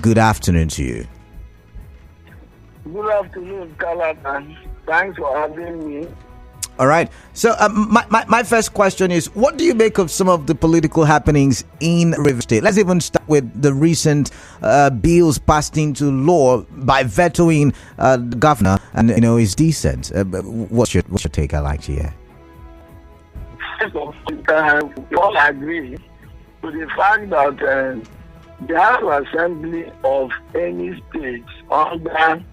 Good afternoon to you. Good afternoon, Calatan. Thanks for having me. All right. So my first question is, what do you make of some of the political happenings in Rivers State? Let's even start with the recent bills passed into law by vetoing the governor and his dissent. What's your take? I like to hear. First of all, we all agree to the fact that the House of Assembly of any state under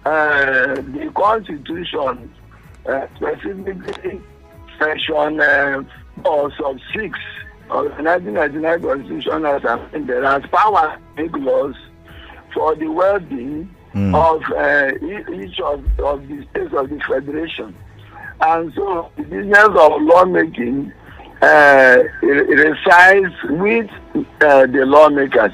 the Constitution, specifically Section 4 sub 6 of the 1999 Constitution, has power to make laws for the well-being of each of the states of the Federation. And so the business of lawmaking resides with the lawmakers.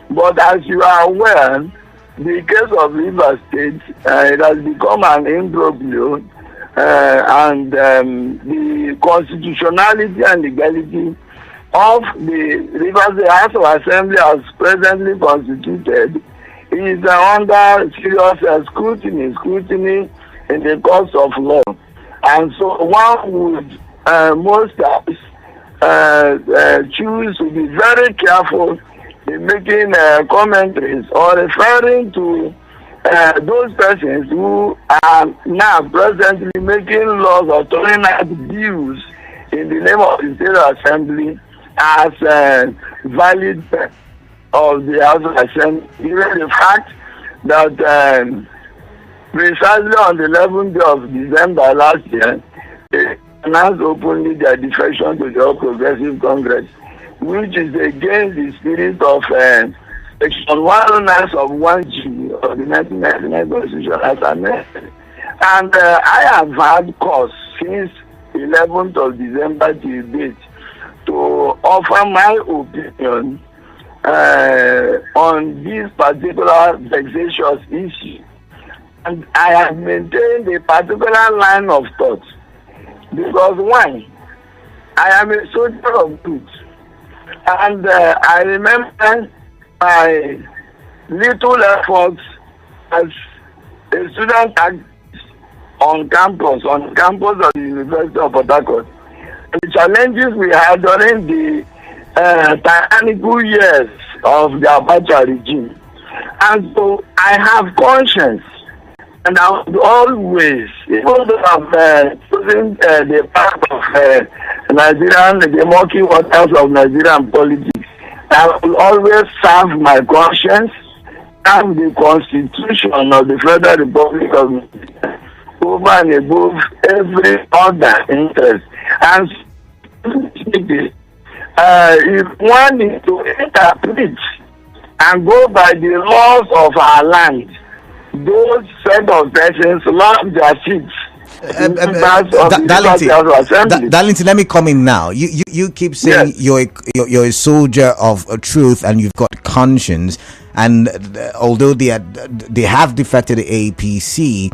But as you are aware, the case of Rivers State, it has become an imbroglio, and the constitutionality and legality of the Rivers State House of Assembly as presently constituted is under serious scrutiny in the courts of law. And so one would most times choose to be very careful in making commentaries or referring to those persons who are now presently making laws or turning out bills in the name of the State Assembly as valid of the House of Assembly, given the fact that precisely on the 11th day of December last year, they announced openly their defection to the All Progressive Congress, which is against the spirit of Section 109 of 1G of the 1999 Constitution as amended. And I have had cause since 11th of December till date to offer my opinion on this particular vexatious issue. And I have maintained a particular line of thought. Because one, I am a soldier of truth. And I remember my little efforts as a student on campus of the University of Port Harcourt. The challenges we had during the tyrannical years of the Abacha regime. And so I have conscience. And I would always, even though I've chosen the path of Nigerian, the murky waters of Nigerian politics, I will always serve my conscience and the Constitution of the Federal Republic of Nigeria over and above every other interest. And if one is to interpret and go by the laws of our land, those set of persons lost their seats. Darlington, let me come in now. You keep saying yes. You're a soldier of truth and you've got conscience, and although they have defected the APC,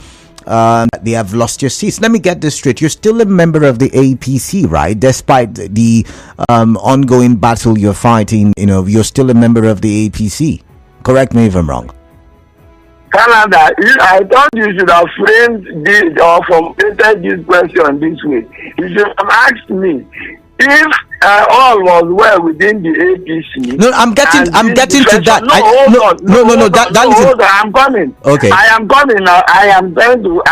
they have lost your seats. Let me get this straight. You're still a member of the APC, right? Despite the ongoing battle you're fighting, you're still a member of the APC. Correct me if I'm wrong. Canada, I thought you should have framed this or formulated this question this way. You should have asked me if all was well within the APC. No, I'm getting to that. Hold on, I'm coming. Okay. I am coming now. I am trying to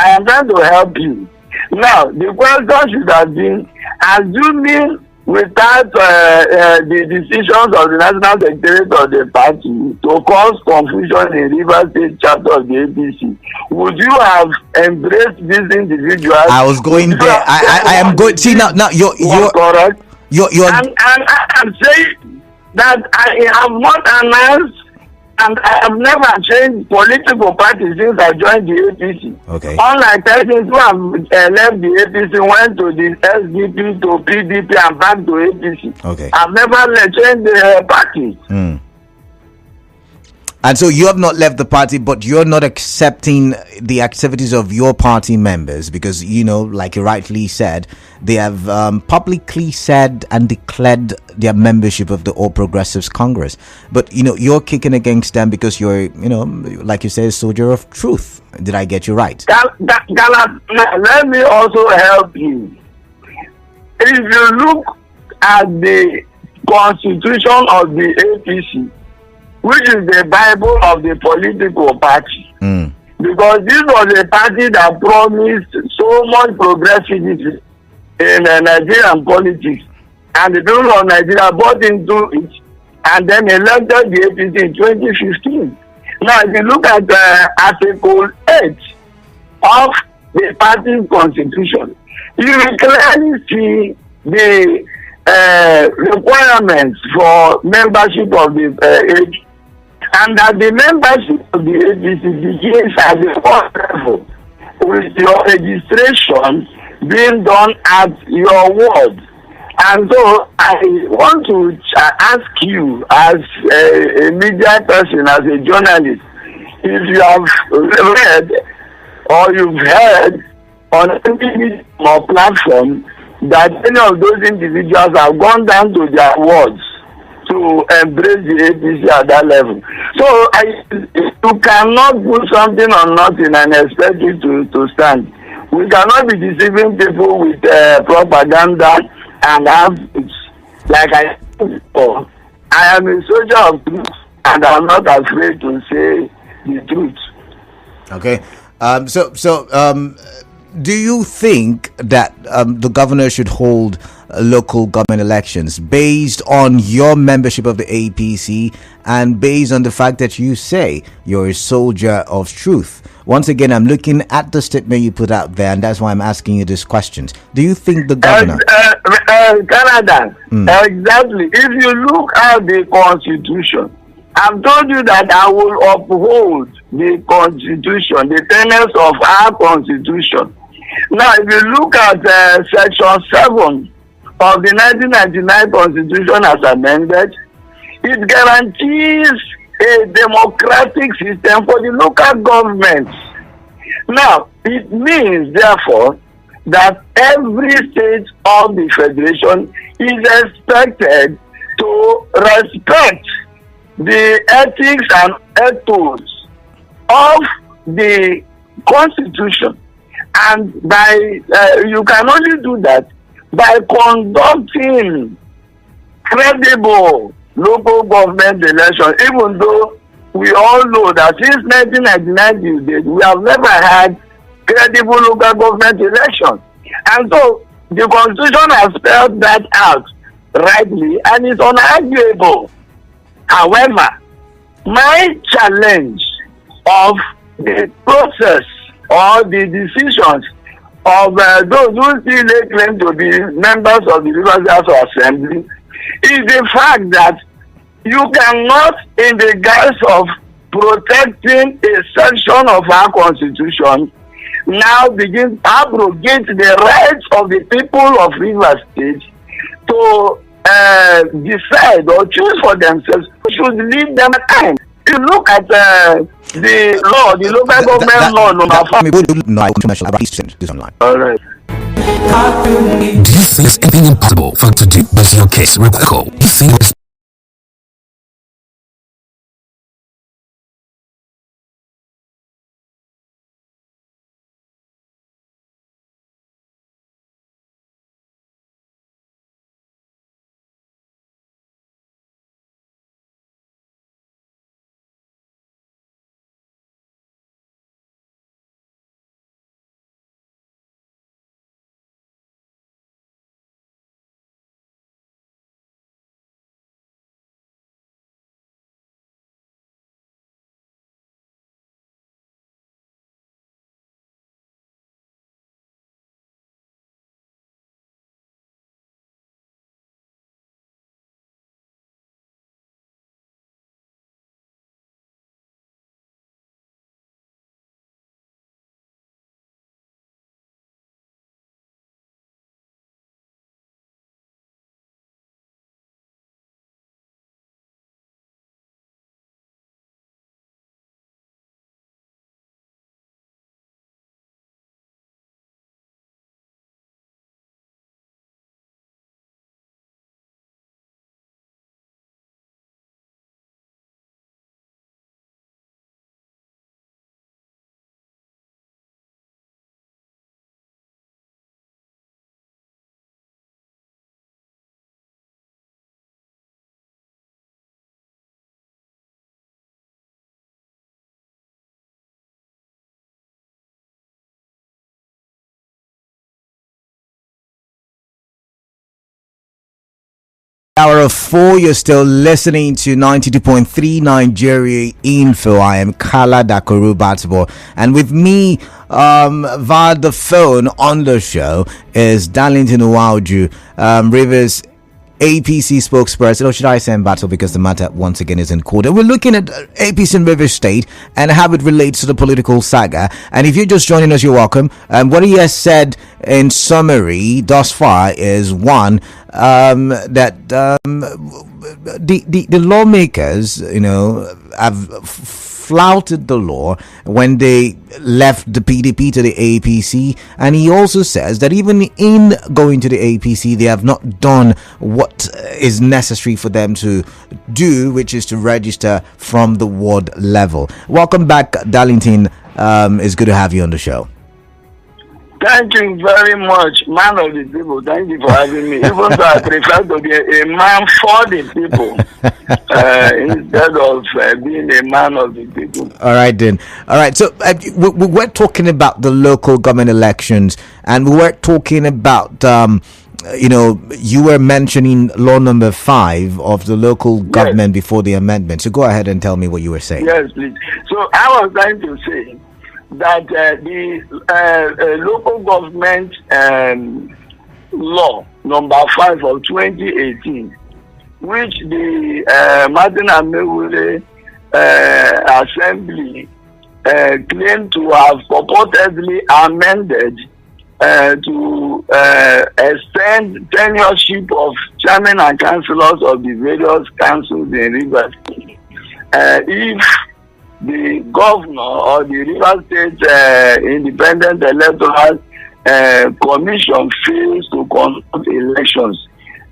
help you. Now, the question should have been, assuming without the decisions of the National Secretariat of the party to cause confusion in Rivers State chapter of the APC, would you have embraced these individuals? I was going there. I am going. See now you're correct. And I'm saying that I have not announced and I have never changed political party since I joined the APC. Okay. Unlike persons who have left the APC, went to the SDP, to PDP, and back to APC. Okay. I've never changed the party. And so you have not left the party, but you're not accepting the activities of your party members because, like you rightly said, they have publicly said and declared their membership of the All Progressives Congress. But, you're kicking against them because you're, like you say, a soldier of truth. Did I get you right? Let me also help you. If you look at the constitution of the APC, which is the Bible of the political party. Because this was a party that promised so much progressivity in Nigerian politics. And the people of Nigeria bought into it and then elected the APC in 2015. Now, if you look at Article 8 of the party's constitution, you will clearly see the requirements for membership of the APC. And that the membership of the APC begins at the first level with your registration being done at your ward. And so I want to ask you as a media person, as a journalist, if you have read or you've heard on any or platform that any of those individuals have gone down to their wards to embrace the APC at that level. So you cannot put something on nothing and expect it to stand. We cannot be deceiving people with propaganda and have it. Like I said before, I am a soldier of truth and I'm not afraid to say the truth. Okay. Do you think that the governor should hold local government elections based on your membership of the APC and based on the fact that you say you're a soldier of truth? Once again, I'm looking at the statement you put out there, and that's why I'm asking you these questions. Do you think the governor... Canada, exactly. If you look at the Constitution, I've told you that I will uphold the Constitution, the tenets of our Constitution. Now, if you look at Section 7 of the 1999 Constitution as amended, it guarantees a democratic system for the local governments. Now, it means, therefore, that every state of the federation is expected to respect the ethics and ethos of the Constitution. And you can only do that by conducting credible local government elections, even though we all know that since 1999 we have never had credible local government elections. And so the Constitution has spelled that out rightly and it's unarguable. However, my challenge of the process or the decisions of those who still lay claim to be members of the Rivers House of Assembly is the fact that you cannot, in the guise of protecting a section of our Constitution, now begin to abrogate the rights of the people of Rivers State to decide or choose for themselves who should lead them time. You look at the law, the local government law number 5. All right. Do you think it's anything impossible for to do? Does your case require? You think it's Hour of 4, you're still listening to 92.3 Nigeria Info. I am Kala Dakoru Batbo, and with me via the phone on the show is Darlington Nwauju, Rivers APC spokesperson, or should I say Embattled, because the matter once again is in court. And we're looking at APC in Rivers State and how it relates to the political saga. And if you're just joining us, you're welcome. What he has said in summary thus far is one, that the lawmakers, have flouted the law when they left the PDP to the APC, and he also says that even in going to the APC, they have not done what is necessary for them to do, which is to register from the ward level. Welcome back, Darlington. It's good to have you on the show. Thank you very much, man of the people. Thank you for having me. Even though I prefer to be a man for the people instead of being a man of the people. All right, then. All right. So we were talking about the local government elections, and we were talking about, you were mentioning law number 5 of the local government before the amendment. So go ahead and tell me what you were saying. Yes, please. So I was trying to say that the local government law number 5 of 2018, which the Martin Amewule Assembly claimed to have purportedly amended to extend tenureship of chairman and councillors of the various councils in Rivers State. If the governor or the Rivers State Independent Electoral Commission fails to conduct elections,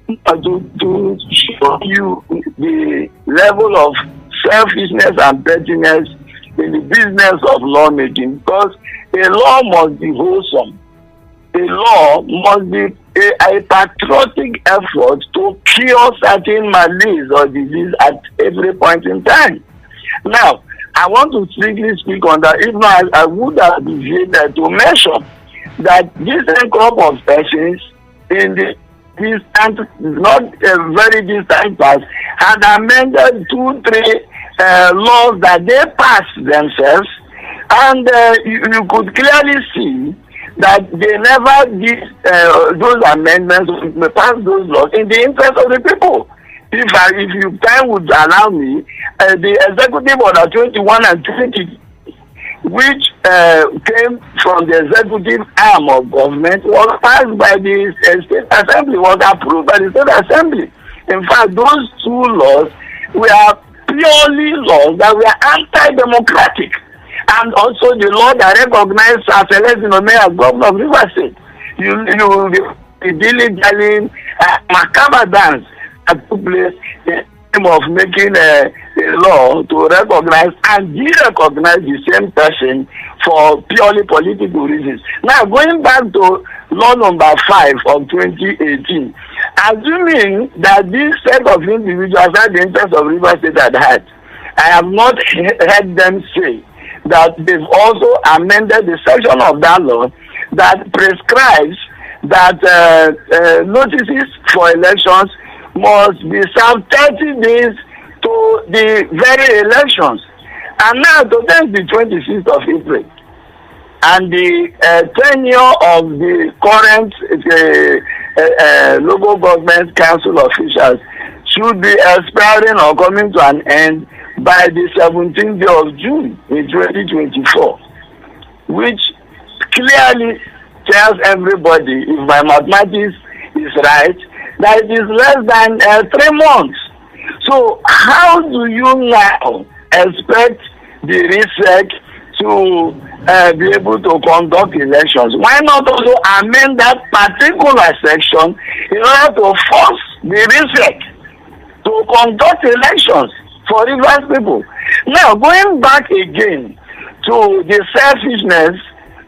to show you the level of selfishness and pettiness in the business of lawmaking, because a law must be wholesome. A law must be a patriotic effort to cure certain malaise or disease at every point in time. Now, I want to strictly speak on that. If not, I would have deviated to mention that this crop of persons in the distant, not a very distant past, had amended 2-3 laws that they passed themselves, and you could clearly see that they never did those amendments, pass those laws in the interest of the people. If you time would allow me, the executive order 21 and 20, which came from the executive arm of government, was passed by the state assembly, was approved by the state assembly. In fact, those 2 laws were purely laws that were anti-democratic, and also the law that recognized Celestine Omeh as governor of Rivers State. You will be dilly-dallying, macabre dance that took place in the name of making a law to recognize and de-recognize the same person for purely political reasons. Now, going back to law number 5 of 2018, assuming that this set of individuals had the interest of Rivers State had, I have not heard them say that they've also amended the section of that law that prescribes that notices for elections must be served 30 days to the very elections. And now today is the 26th of April. And the tenure of the current local government council officials should be expiring or coming to an end by the 17th day of June in 2024, which clearly tells everybody, if my mathematics is right, that it is less than 3 months. So how do you now expect the RISEC to be able to conduct elections? Why not also amend that particular section in order to force the RISEC to conduct elections for Rivers people? Now, going back again to the selfishness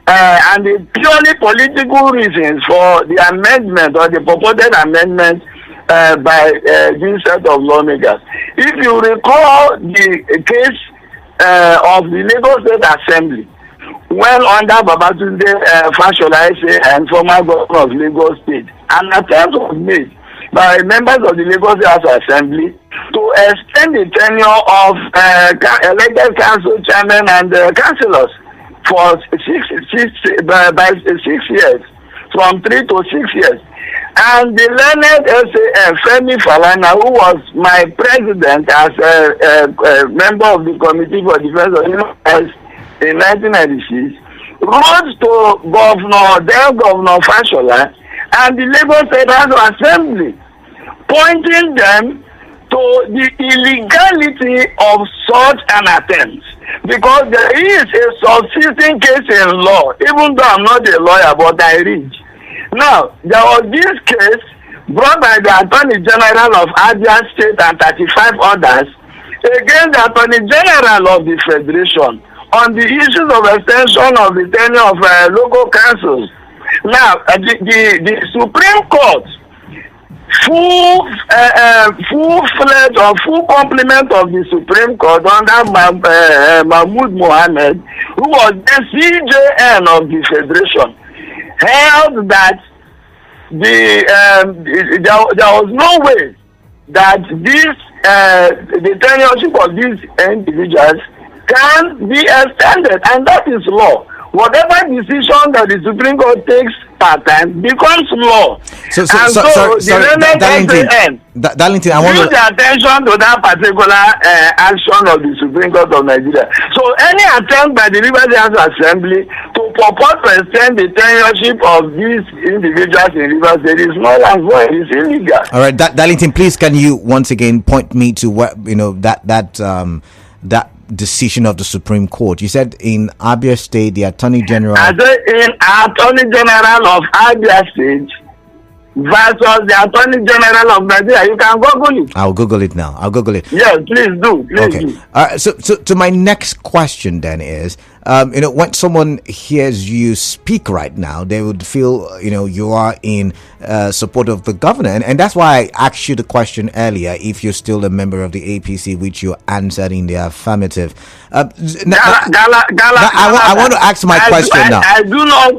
and the purely political reasons for the amendment or the purported amendment by this set of lawmakers. If you recall the case of the Lagos State Assembly, when under Babatunde Fashola and former governor of Lagos State, an attempt was made by members of the Lagos House Assembly to extend the tenure of elected council chairmen and councillors for 6 years, from 3 to 6 years. And the learned SAF, Femi Falana, who was my president as a member of the Committee for Defense of Human Rights in 1996, wrote to then Governor Fashola and the Lagos State House of Assembly, pointing them to the illegality of such an attempt, because there is a subsisting case in law, even though I'm not a lawyer, but I read. Now, there was this case brought by the Attorney General of Abia State and 35 others against the Attorney General of the Federation on the issues of extension of the tenure of local councils. Now, the Supreme Court, full-fledged or full complement of the Supreme Court under Mahmoud Mohammed, who was the CJN of the Federation, held that there was no way that the tenureship of these individuals can be extended, and that is law. Whatever decision that the Supreme Court takes per time becomes law. Darlington, I want to the attention to that particular action of the Supreme Court of Nigeria. So any attempt by the Rivers House Assembly to purport to extend the tenureship of these individuals in Rivers State is null and void. It's illegal. All right, Darlington, please can you once again point me to what that decision of the Supreme Court? You said in Abia State, the Attorney General. I said in Attorney General of Abia State versus the Attorney General of Nigeria. You can Google it. I'll Google it now. Yes, please do. Do. So to my next question then is, when someone hears you speak right now, they would feel, you are in support of the governor. And that's why I asked you the question earlier, if you're still a member of the APC, which you answered in the affirmative. I want to ask my question now. I do not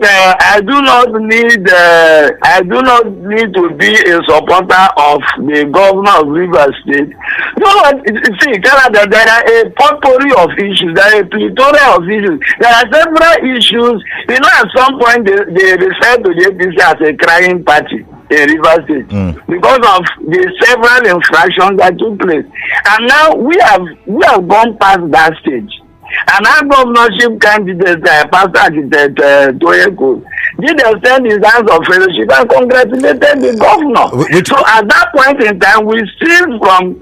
need to be a supporter of the governor of Rivers State. See, Canada, there are a potpourri of issues. There are a plethora of issues. There are several issues. At some point they refer to the APC as a crying party in Rivers State because of the several infractions that took place. And now we have gone past that stage. And our governorship candidate, Pastor Architect Toyeko, did extend his hands of fellowship and congratulated the governor. So at that point in time, we steal from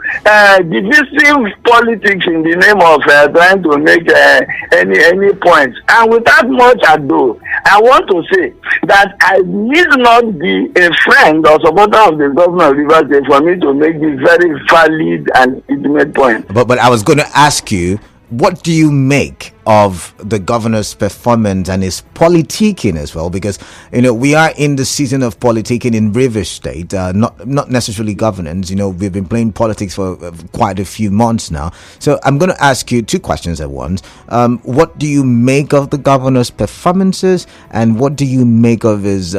divisive politics in the name of trying to make any points. And without much ado, I want to say that I need not be a friend or supporter of the governor of Rivers State for me to make this very valid and legitimate point. But I was going to ask you, what do you make of the governor's performance and his politicking as well? Because we are in the season of politicking in Rivers State, not necessarily governance. We've been playing politics for quite a few months now. So I'm going to ask you two questions at once. What do you make of the governor's performances, and what do you make of his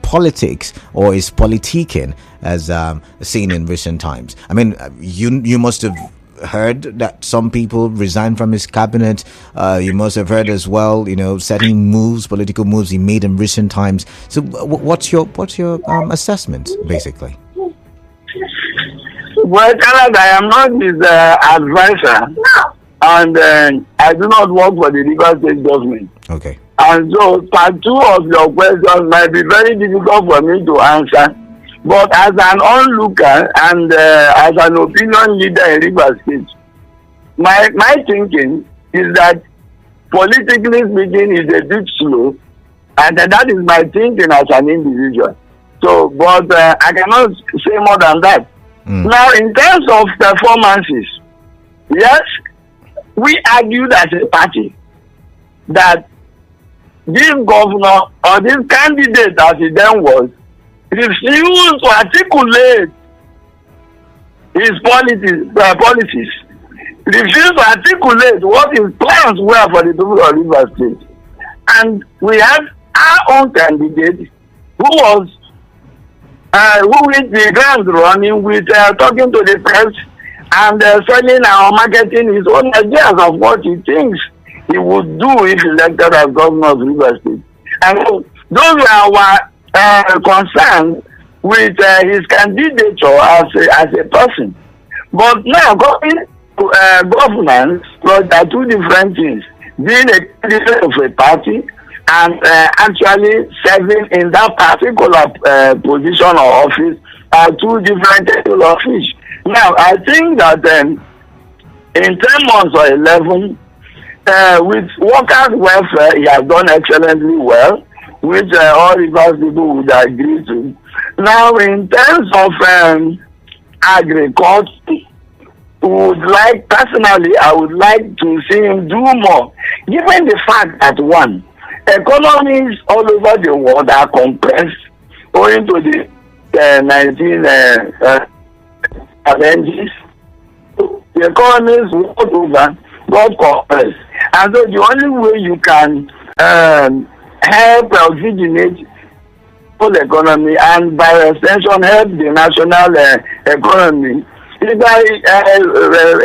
politics or his politicking as seen in recent times? I mean, you must have heard that some people resigned from his cabinet. You must have heard as well, certain political moves he made in recent times. So what's your assessment, basically? Well, Canada, I am not his advisor, and I do not work for the Rivers State government. Okay. And so part two of your questions might be very difficult for me to answer. But as an onlooker and as an opinion leader in Rivers State, my thinking is that politically speaking is a bit slow, and that is my thinking as an individual. So, but I cannot say more than that. Now, in terms of performances, yes, we argued as a party that this governor or this candidate, as he then was, refused to articulate his policies, refused to articulate what his plans were for the people of Rivers State. And we had our own candidate who was who is the ground running with talking to the press and selling our marketing his own ideas of what he thinks he would do if elected as governor of Rivers State. And so those were our concerns with his candidature as a person. But now going to governance, there are two different things. Being a candidate of a party and actually serving in that particular position or office are two different kettle of fish. Now, I think that in 10 months or 11, with workers' welfare, he has done excellently well, which all Rivers people would agree to. Now, in terms of agriculture, I would like to see him do more, given the fact that one, economies all over the world are compressed owing to the 19 challenges. The economies world over got compressed, and so the only way you can help oxygenate the economy and by extension help the national economy is by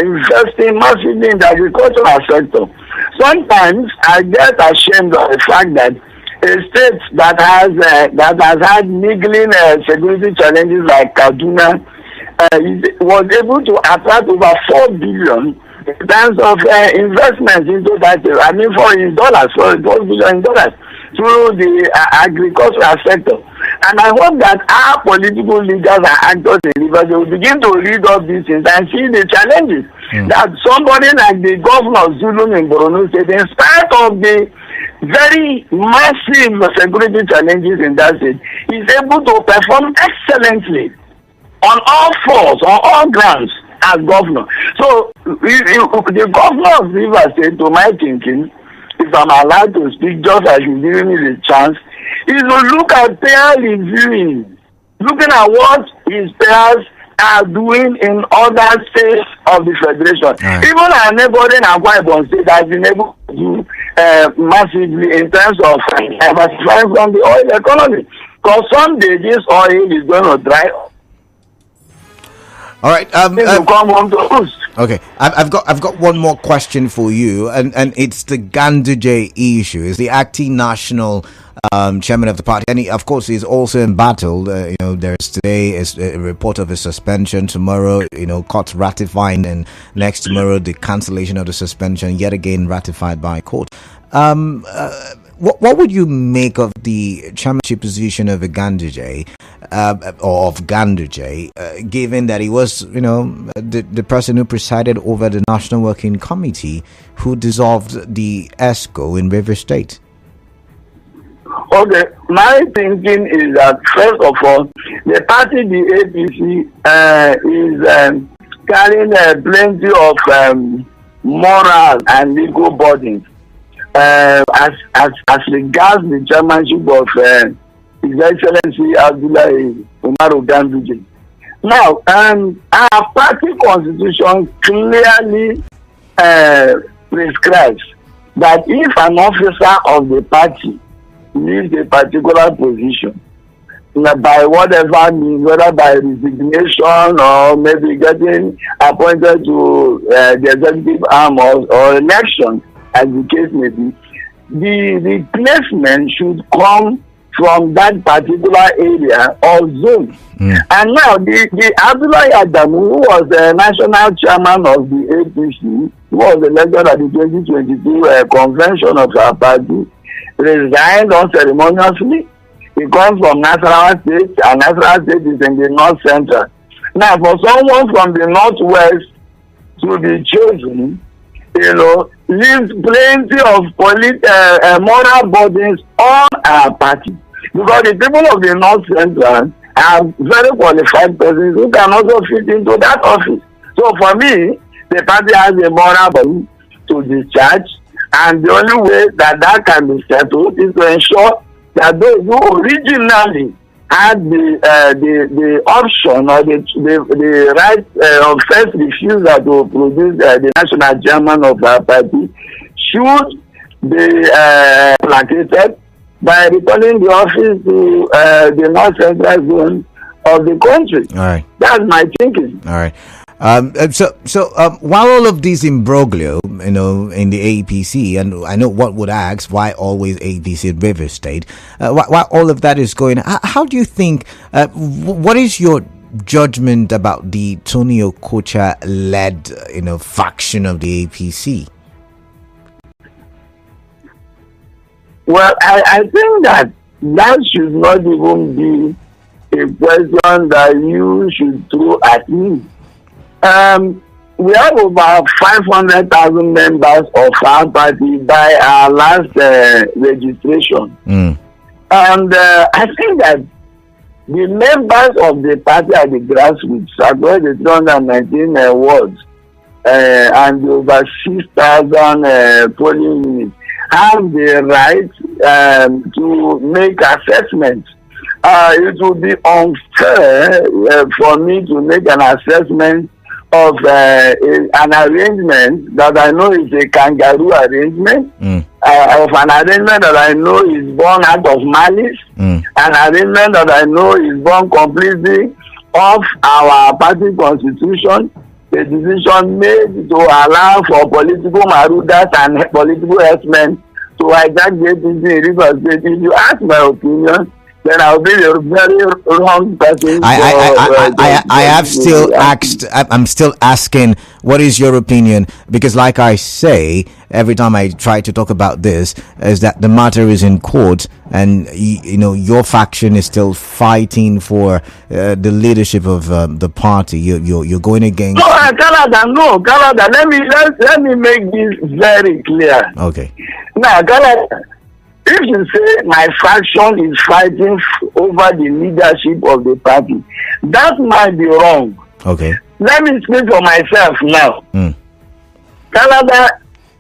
investing massively in the agricultural sector. Sometimes I get ashamed of the fact that a state that has had niggling security challenges like Kaduna was able to attract over 4 billion in terms of investments into that. I mean, in dollars, $4 billion through the agricultural sector. And I hope that our political leaders and actors in Rivers will begin to read all these things and see the challenges that somebody like the governor of Zulum in Borno State, in spite of the very massive security challenges in that state, is able to perform excellently on all fours, on all grounds as governor. So the governor of Rivers State, to my thinking, if I'm allowed to speak just as you giving me the chance, is to look at peer reviewing, looking at what his peers are doing in other states of the federation. Even our neighboring Akwa Ibom State has been able to do massively in terms of diversifying from the oil economy. Because someday this oil is going to dry up. All right. Come home to roost. Okay. I've got one more question for you, and it's the Ganduje issue. Is the acting national chairman of the party, and he, of course, is also embattled. There's today is a report of his suspension. Tomorrow, court ratifying, and next tomorrow the cancellation of the suspension yet again ratified by court. What would you make of the chairmanship position of Ganduje, or of Ganduje, given that he was, the person who presided over the National Working Committee who dissolved the ESCO in Rivers State? Okay, my thinking is that first of all, the party, the APC, is carrying plenty of moral and legal burdens. As regards the chairmanship of His Excellency Abdullahi Umaru Ganduje. Now, our party constitution clearly prescribes that if an officer of the party leaves a particular position, by whatever means, whether by resignation or maybe getting appointed to the executive arm or election, as the case may be, the replacement should come from that particular area or zone. And now the Abdullahi Adamu, who was the national chairman of the APC, who was elected at the 2022 convention of our party, resigned unceremoniously. He comes from Nasarawa State, and Nasarawa State is in the north central. Now, for someone from the northwest to be chosen, leaves plenty of moral burdens on our party. Because the people of the North Central are very qualified persons who can also fit into that office. So for me, the party has a moral burden to discharge, and the only way that can be settled is to ensure that those who originally had the option or the right of first refusal to produce the national chairman of our party should be placated by returning the office to the North Central Zone of the country. All right. That's my thinking. All right. While all of this imbroglio, in the APC, and I know what would ask, why always APC in River State? While all of that is going, how do you think? What is your judgment about the Tony Okocha-led, faction of the APC? Well, I think that should not even be a question that you should throw at me. We have about 500,000 members of our party by our last registration. And I think that the members of the party at the grassroots, across the 319 wards and the over 6,000 polling units, have the right to make assessments. It would be unfair for me to make an assessment of an arrangement that I know is a kangaroo arrangement, of an arrangement that I know is born out of malice, an arrangement that I know is born completely off our party constitution, a decision made to allow for political marauders and political herdsmen to hijack the APC in Rivers State. If you ask my opinion, then I'll be a very wrong person. I have still asked. I'm still asking, what is your opinion? Because, like I say, every time I try to talk about this, is that the matter is in court, and your faction is still fighting for the leadership of the party. You're going against. No, Canada. Let me make this very clear. Okay. Now, Canada. If you say my faction is fighting over the leadership of the party, that might be wrong. Okay. Let me speak for myself now. Canada,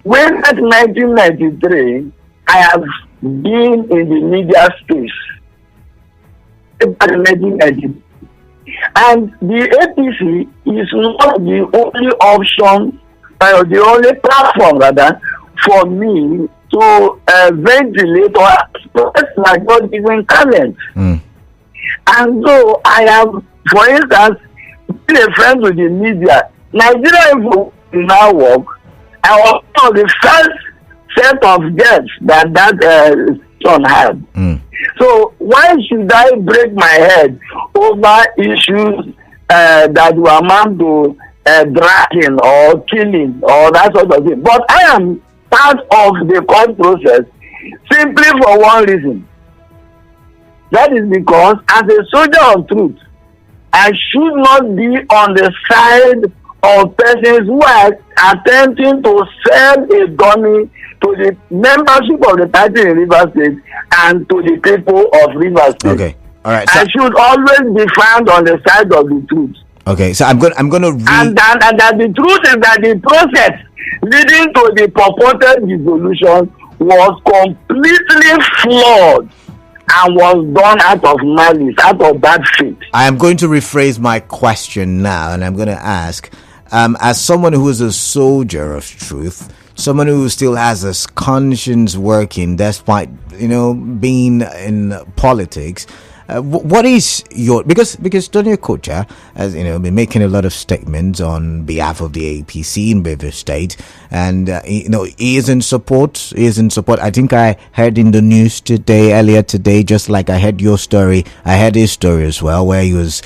when at 1993, I have been in the media space. At 1993. And the APC is not the only option, or the only platform, rather, for me to ventilate or express my God-given talent. And so I have, for instance, been a friend with the media. Nigeria now work. I was one of the first set of guests that son had. So why should I break my head over issues that will amount to dragging or killing or that sort of thing? But I am part of the court process simply for one reason. That is because as a soldier of truth, I should not be on the side of persons who are attempting to sell a dummy to the membership of the party in Rivers State and to the people of Rivers State. Okay, all right. So I should always be found on the side of the truth. Okay, so I'm going to read. And that the truth is that the process leading to the purported dissolution was completely flawed and was done out of malice, out of bad faith. I am going to rephrase my question now, and I'm going to ask, as someone who is a soldier of truth, someone who still has his conscience working despite, being in politics, what is your, because Tony Okocha has been making a lot of statements on behalf of the APC in River State, and he is in support. I think I heard in the news earlier today, just like I heard your story, I heard his story as well, where he was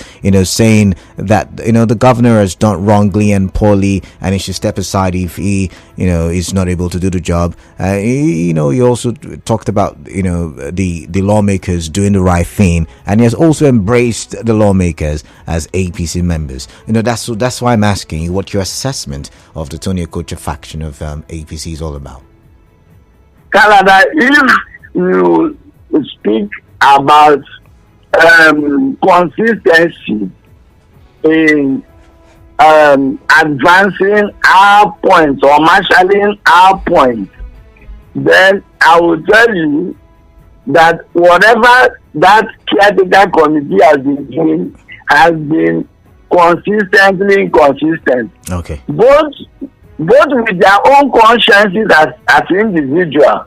saying that the governor has done wrongly and poorly, and he should step aside if he is not able to do the job. He also talked about the lawmakers doing the right thing. And he has also embraced the lawmakers as APC members. That's why I'm asking you what your assessment of the Tony Okocha faction of APC is all about. Canada, if you speak about consistency in advancing our points or marshalling our points, then I will tell you that whatever that caretaker committee has been doing has been consistently inconsistent. Okay. Both with their own consciences as individuals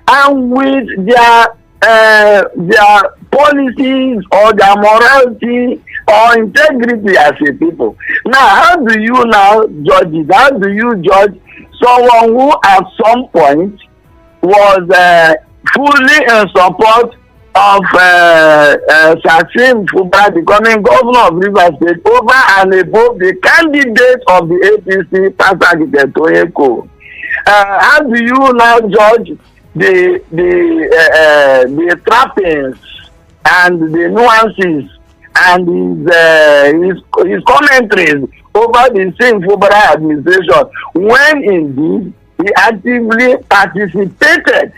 and with their their policies or their morality or integrity as a people. Now, how do you now judge it? How do you judge someone who at some point was fully in support of Sasim Fubara becoming governor of Rivers State over and above the candidate of the APC, Pastor Toyeko? How do you now judge the trappings and the nuances and his commentaries over the same Fubara administration when indeed he actively participated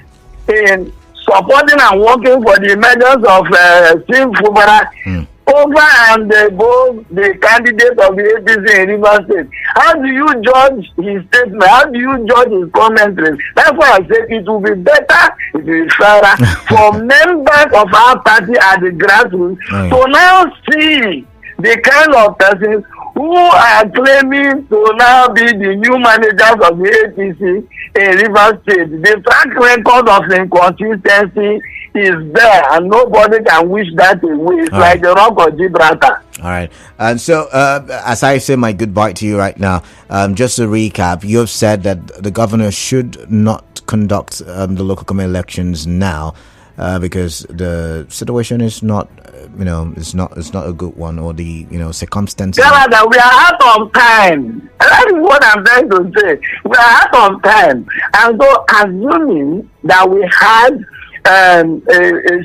in supporting and working for the emergence of Sim Fubara over and above the candidate of the APC in Rivers State? How do you judge his statement? How do you judge his commentaries? That's why I said it will be better, it will be fairer for members of our party at the grassroots to now see the kind of persons who are claiming to now be the new managers of the APC in Rivers State. The track record of inconsistency is there, and nobody can wish that away. It's like the Rock of Gibraltar. All right. And so, as I say my goodbye to you right now, just to recap, you have said that the governor should not conduct the local government elections now because the situation is not, it's not a good one, or the, circumstances. Canada, we are out of time. That is what I'm trying to say. We are out of time. And so, assuming that we had a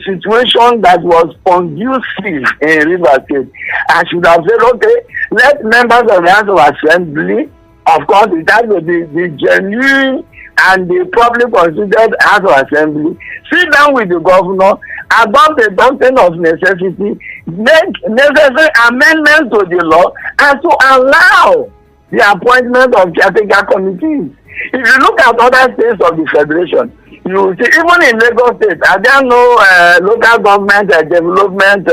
situation that was conducive in Rivers State, I should have said, okay, let members of the House of Assembly, of course, it has to be the genuine and the probably considered House of Assembly, sit down with the governor, adopt the doctrine of necessity, make necessary amendments to the law, and to allow the appointment of caretaker committees. If you look at other states of the Federation, you see, even in Lagos State, are there no local government development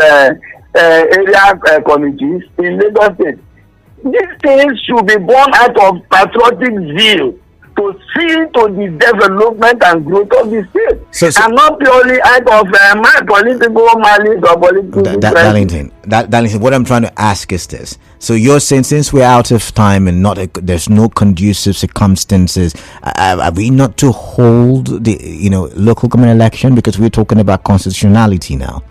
area committees in Lagos State? These things should be born out of patriotic zeal to see to the development and growth of the state, and not purely out of political malice or political Darlington, what I'm trying to ask is this. So you're saying, since we're out of time and there's no conducive circumstances, are we not to hold the local government election, because we're talking about constitutionality now?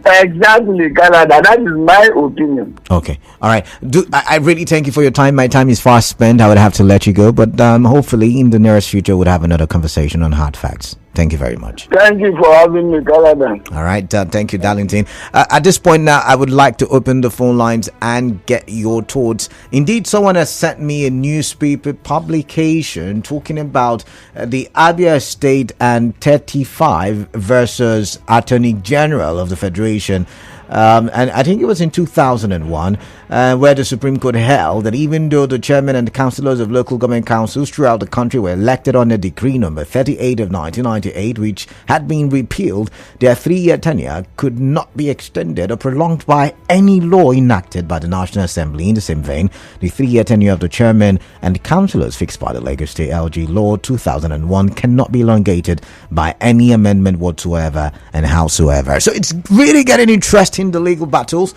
Exactly, Canada. That is my opinion. Okay, all right. I really thank you for your time. My time is fast spent. I would have to let you go, but hopefully in the nearest future we'll have another conversation on hard facts. Thank you very much. Thank you for having me, Canada. All right, thank you, Darlington. At this point now, I would like to open the phone lines and get your thoughts. Indeed, someone has sent me a newspaper publication talking about the Abia State and 35 versus Attorney General of the Federation. And I think it was in 2001, where the Supreme Court held that even though the chairman and the councillors of local government councils throughout the country were elected under Decree number 38 of 1998, which had been repealed, their 3-year tenure could not be extended or prolonged by any law enacted by the National Assembly. In the same vein, the 3-year tenure of the chairman and the councillors fixed by the Lagos State LG Law 2001 cannot be elongated by any amendment whatsoever and howsoever. So it's really getting interesting, the legal battles.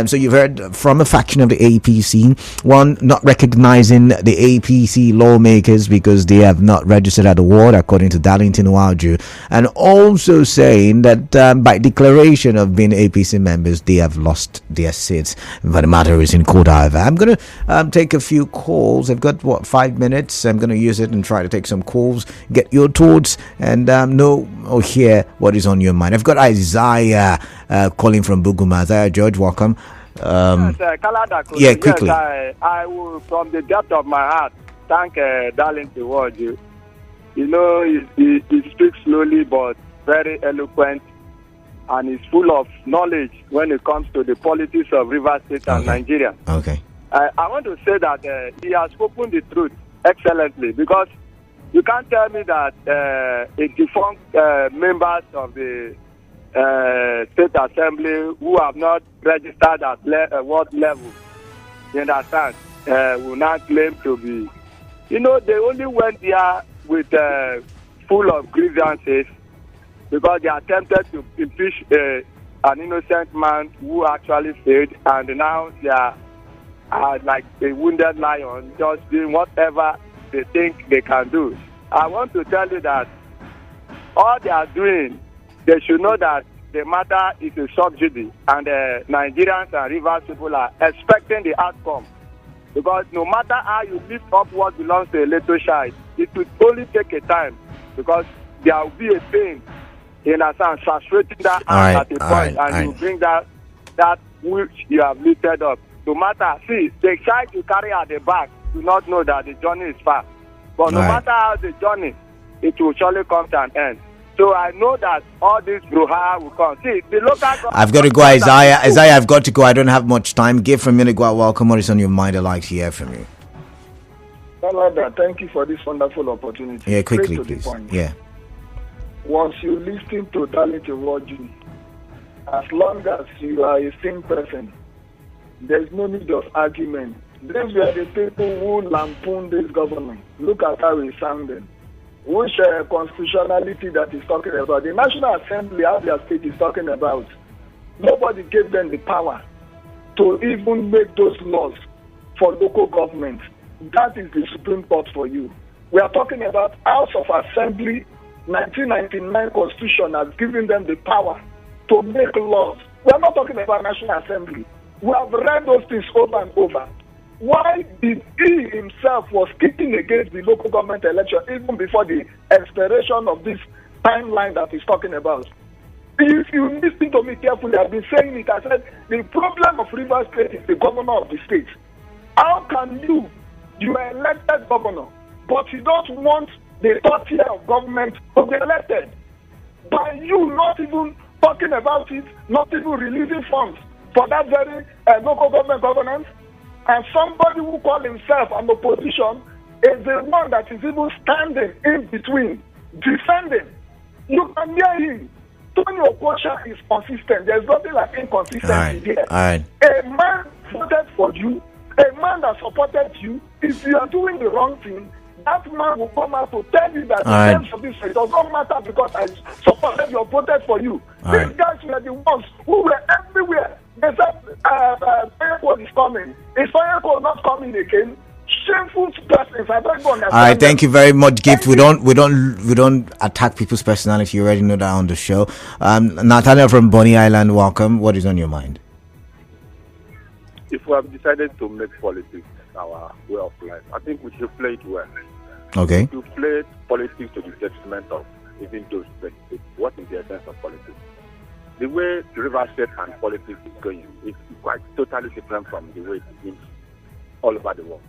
So you've heard from a faction of the APC, one not recognizing the APC lawmakers because they have not registered at the ward, according to Darlington Nwauju, and also saying that by declaration of being APC members, they have lost their seats. But the matter is in court, however. I'm going to take a few calls. I've got 5 minutes. I'm going to use it and try to take some calls, get your thoughts, and know or hear what is on your mind. I've got Isaiah calling from Buguma. Isaiah, George, welcome. Yes, quickly. Yes, I will, from the depth of my heart, thank Darlington Nwauju. He speaks slowly but very eloquent, and is full of knowledge when it comes to the politics of Rivers State and Nigeria. Okay. I want to say that he has spoken the truth excellently, because you can't tell me that a defunct members of the State Assembly who have not registered at ward level, you understand, will not claim to be. They only went there with full of grievances, because they attempted to impeach an innocent man who actually failed, and now they are like a wounded lion, just doing whatever they think they can do. I want to tell you that all they are doing, they should know that the matter is a subsidy, and Nigerians and Rivers people are expecting the outcome. Because no matter how you lift up what belongs to a little child, it will only take a time, because there will be a pain in a sense saturating that hand at a point, and you bring that which you have lifted up. No matter, see, the child you carry at the back do not know that the journey is far. But no matter how the journey, it will surely come to an end. So I know that all this brouhaha will come. See, the local I've got to go, Isaiah. I've got to go. I don't have much time. Give for a minute. Go out. Welcome. What is on your mind? I'd like to hear from you. Thank you for this wonderful opportunity. Yeah, quickly, please. Yeah. Once you listen to Darlington Nwauju, as long as you are a sane person, there's no need of argument. These were the people who lampooned this government. Look at how it's sounding. Which constitutionality that is talking about? The National Assembly, how their state is talking about. Nobody gave them the power to even make those laws for local government. That is the Supreme Court for you. We are talking about House of Assembly. 1999 Constitution has given them the power to make laws. We are not talking about National Assembly. We have read those things over and over. Why did he himself was kicking against the local government election even before the expiration of this timeline that he's talking about? If you listen to me carefully, I've been saying it. I said the problem of Rivers State is the governor of the state. How can you are elected governor, but you don't want the third tier of government to be elected? By you not even talking about it, not even releasing funds for that very local government governance, and somebody who calls himself an opposition is the one that is even standing in between, defending. You can hear him. Tony Okocha is consistent. There's nothing like inconsistency here. A man voted for you, a man that supported you. If you are doing the wrong thing, that man will come out to tell you that in terms of this, it does not matter because I supported you or voted for you. These guys were the ones who were everywhere. They said, fire code is coming. Is fire code not coming again? Shameful persons. I don't understand. All right, thank you very much, Gift. We don't attack people's personality. You already know that on the show. Nathaniel from Bonny Island, welcome. What is on your mind? If we have decided to make politics our way of life, I think we should play it well. Okay. To play politics to the detriment of even those politics. What is the essence of politics? The way River State and politics is going is quite totally different from the way it is all over the world.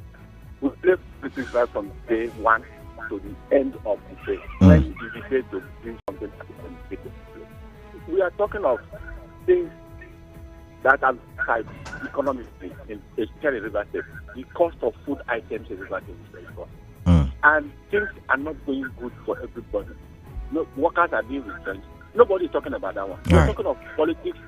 We play politics right from day one to the end of the day. When you decide to do something at the end of the day. We are talking of things that are tied economically, especially in River State. The cost of food items in River State is very cost. And things are not going good for everybody. No, workers are being retrenched. Nobody is talking about that one. We're talking of politics.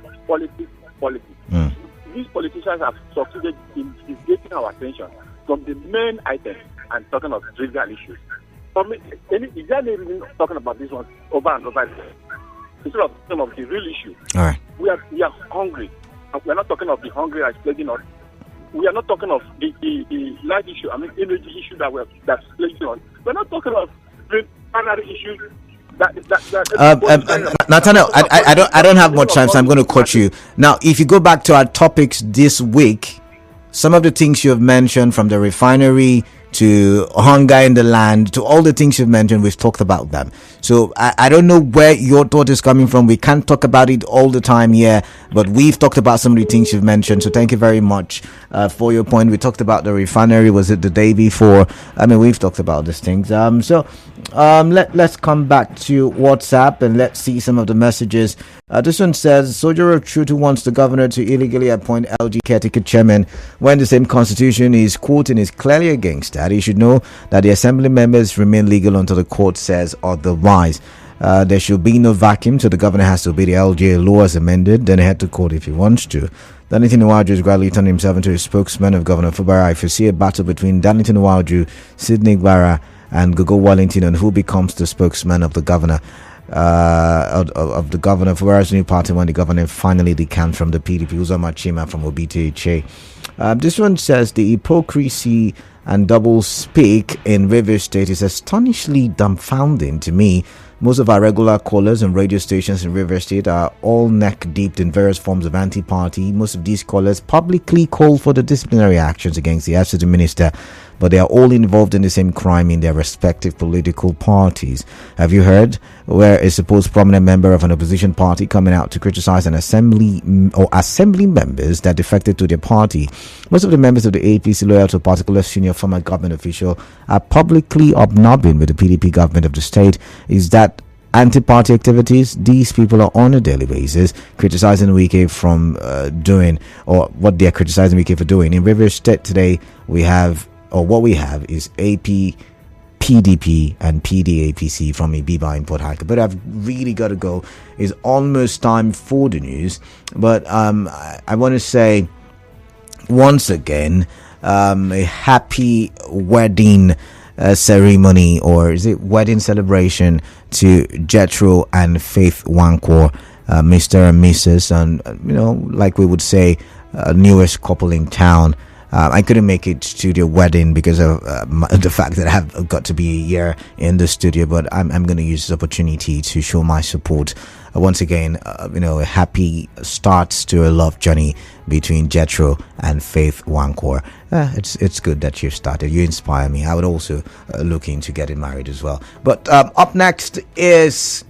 These politicians have succeeded in getting our attention from the main items and talking of trivial issues. For me, is there any reason talking about this one over and over again? Instead of talking of the real issue. All right. We are hungry. We are not talking of the hungry that's plaguing us. We are not talking of the life issue, energy issue that's plaguing us. We're not talking of primary issues. Nathaniel, I don't have much time, so I'm going to cut you. Now, if you go back to our topics this week, some of the things you have mentioned, from the refinery to hunger in the land to all the things you've mentioned, we've talked about them. So I don't know where your thought is coming from. We can't talk about it all the time here, but we've talked about some of the things you've mentioned. So thank you very much for your point. We talked about the refinery. Was it the day before? We've talked about these things. Let's come back to WhatsApp and let's see some of the messages. This one says, Soldier of Truth who wants the governor to illegally appoint LG caretaker chairman when the same constitution is quoting is clearly against that. He should know that the assembly members remain legal until the court says otherwise. There should be no vacuum, so the governor has to obey the LGA law as amended, then head to court if he wants to. Darlington Nwauju is gradually turning himself into a spokesman of Governor Fubara. I foresee a battle between Darlington Nwauju, Sydney Gbara, and Gogo Wellington on who becomes the spokesman of the governor. of the governor, whereas the new party when the governor finally decamped from the PDP. Uzoma Chima from Obiteche. This one says the hypocrisy and double speak in Rivers State is astonishingly dumbfounding to me. Most of our regular callers and radio stations in Rivers State are all neck deep in various forms of anti-party. Most of these callers publicly call for the disciplinary actions against the FCT minister, but they are all involved in the same crime in their respective political parties. Have you heard where a supposed prominent member of an opposition party coming out to criticize an assembly members that defected to their party? Most of the members of the APC loyal to a particular senior former government official are publicly hobnobbing with the PDP government of the state. Is that anti-party activities these people are on a daily basis criticizing Wike from doing, or what they're criticizing Wike for doing? In Rivers State today, we have is AP, PDP and PDAPC from Ibiba in Port Harcourt. But I've really got to go. It's almost time for the news. But I want to say once again, a happy wedding ceremony, or is it wedding celebration, to Jethro and Faith Wankwo, Mr. and Mrs. and like we would say, newest couple in town. I couldn't make it to the wedding because of the fact that I have got to be a year in the studio, but I'm going to use this opportunity to show my support. Once again, a happy start to a love journey between Jethro and Faith Wankwo. It's good that you started. You inspire me. I would also look into getting married as well. But up next is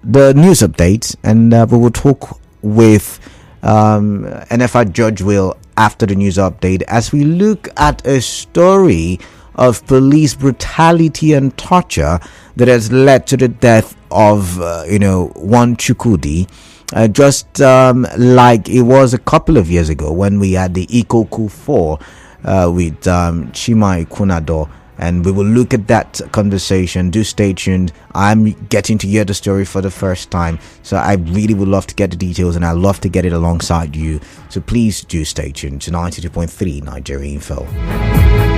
the news update, and we will talk with NFI Judge Will after the news update as we look at a story of police brutality and torture that has led to the death of one Chukudi, just like it was a couple of years ago when we had the Ikoku 4 with Chima Ikunado. And we will look at that conversation. Do stay tuned. I'm getting to hear the story for the first time, so I really would love to get the details, and I'd love to get it alongside you. So please do stay tuned to 92.3 Nigeria Info.